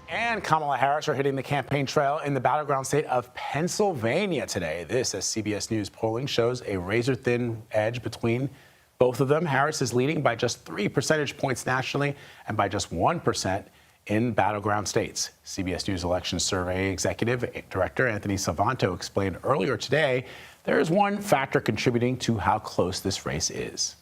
And Kamala Harris are hitting the campaign trail in the battleground state of Pennsylvania today. This, as CBS News polling shows, a razor-thin edge between both of them. Harris is leading by just 3 percentage points nationally and by just 1% in battleground states. CBS News Election Survey Executive Director Anthony Salvanto explained earlier today there is one factor contributing to how close this race is.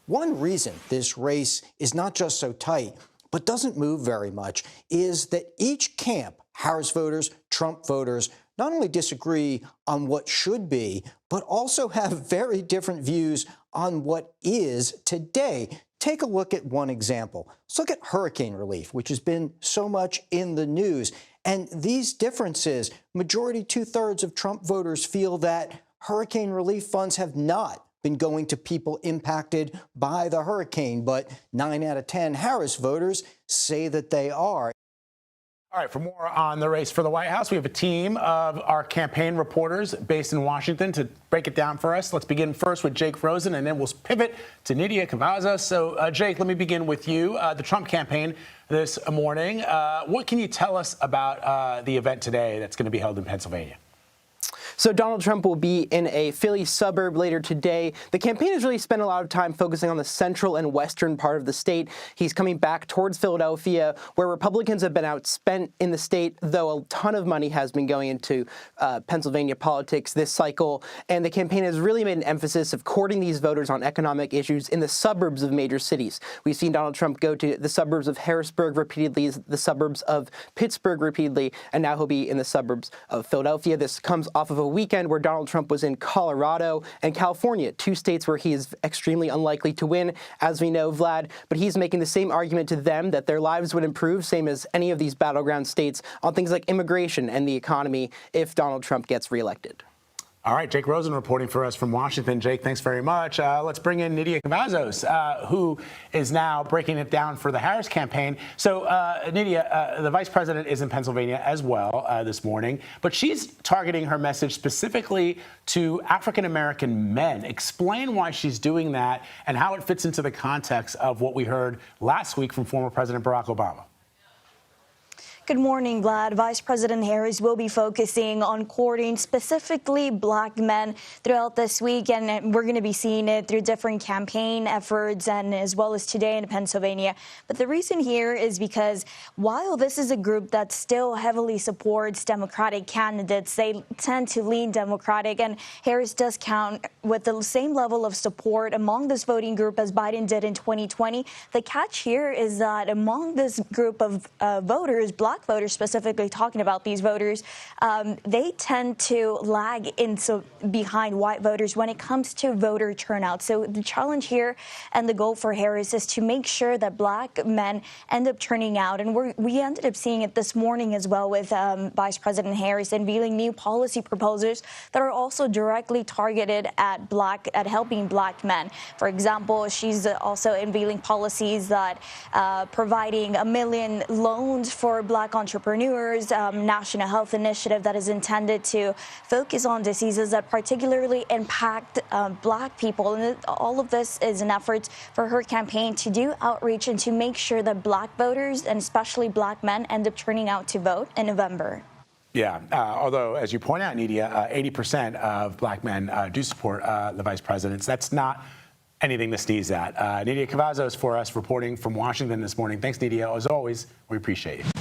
One reason this race is not just so tight, but doesn't move very much, is that each camp, Harris voters, Trump voters, not only disagree on what should be, but also have very different views on what is today. Take a look at one example. Let's look at hurricane relief, which has been so much in the news. And these differences, majority 2/3 of Trump voters feel that hurricane relief funds have not been going to people impacted by the hurricane, but 9 out of 10 Harris voters say that they are. All right, for more on the race for the White House, we have a team of our campaign reporters based in Washington to break it down for us. Let's begin first with Jake Rosen, and then we'll pivot to Nidia Cavazos. So, Jake, let me begin with you. The Trump campaign this morning. What can you tell us about the event today that's going to be held in Pennsylvania? So Donald Trump will be in a Philly suburb later today. The campaign has really spent a lot of time focusing on the central and western part of the state. He's coming back towards Philadelphia, where Republicans have been outspent in the state, though a ton of money has been going into Pennsylvania politics this cycle. And the campaign has really made an emphasis of courting these voters on economic issues in the suburbs of major cities. We've seen Donald Trump go to the suburbs of Harrisburg repeatedly, the suburbs of Pittsburgh repeatedly, and now he'll be in the suburbs of Philadelphia. This comes off of a weekend where Donald Trump was in Colorado and California, 2 states where he is extremely unlikely to win, as we know, Vlad. But he's making the same argument to them that their lives would improve, same as any of these battleground states, on things like immigration and the economy if Donald Trump gets reelected. All right, Jake Rosen reporting for us from Washington. Jake, thanks very much. Let's bring in Nidia Cavazos, who is now breaking it down for the Harris campaign. So, Nidia, the vice president is in Pennsylvania as well this morning, but she's targeting her message specifically to African-American men. Explain why she's doing that and how it fits into the context of what we heard last week from former President Barack Obama. Good morning, Vlad. Vice President Harris will be focusing on courting specifically black men throughout this week, and we're going to be seeing it through different campaign efforts and as well as today in Pennsylvania. But the reason here is because while this is a group that still heavily supports Democratic candidates, they tend to lean Democratic, and Harris does count with the same level of support among this voting group as Biden did in 2020. The catch here is that among this group of voters, black voters specifically, talking about these voters, they tend to lag behind white voters when it comes to voter turnout. So the challenge here and the goal for Harris is to make sure that black men end up turning out. And we ended up seeing it this morning as well with Vice President Harris unveiling new policy proposals that are also directly targeted at helping black men. For example, she's also unveiling policies that providing 1 million loans for black entrepreneurs, national health initiative that is intended to focus on diseases that particularly impact black people. And all of this is an effort for her campaign to do outreach and to make sure that black voters, and especially black men, end up turning out to vote in November. Yeah, although, as you point out, Nidia, 80% of black men do support the vice president. So that's not anything to sneeze at. Nidia Cavazos for us reporting from Washington this morning. Thanks, Nidia. As always, we appreciate you.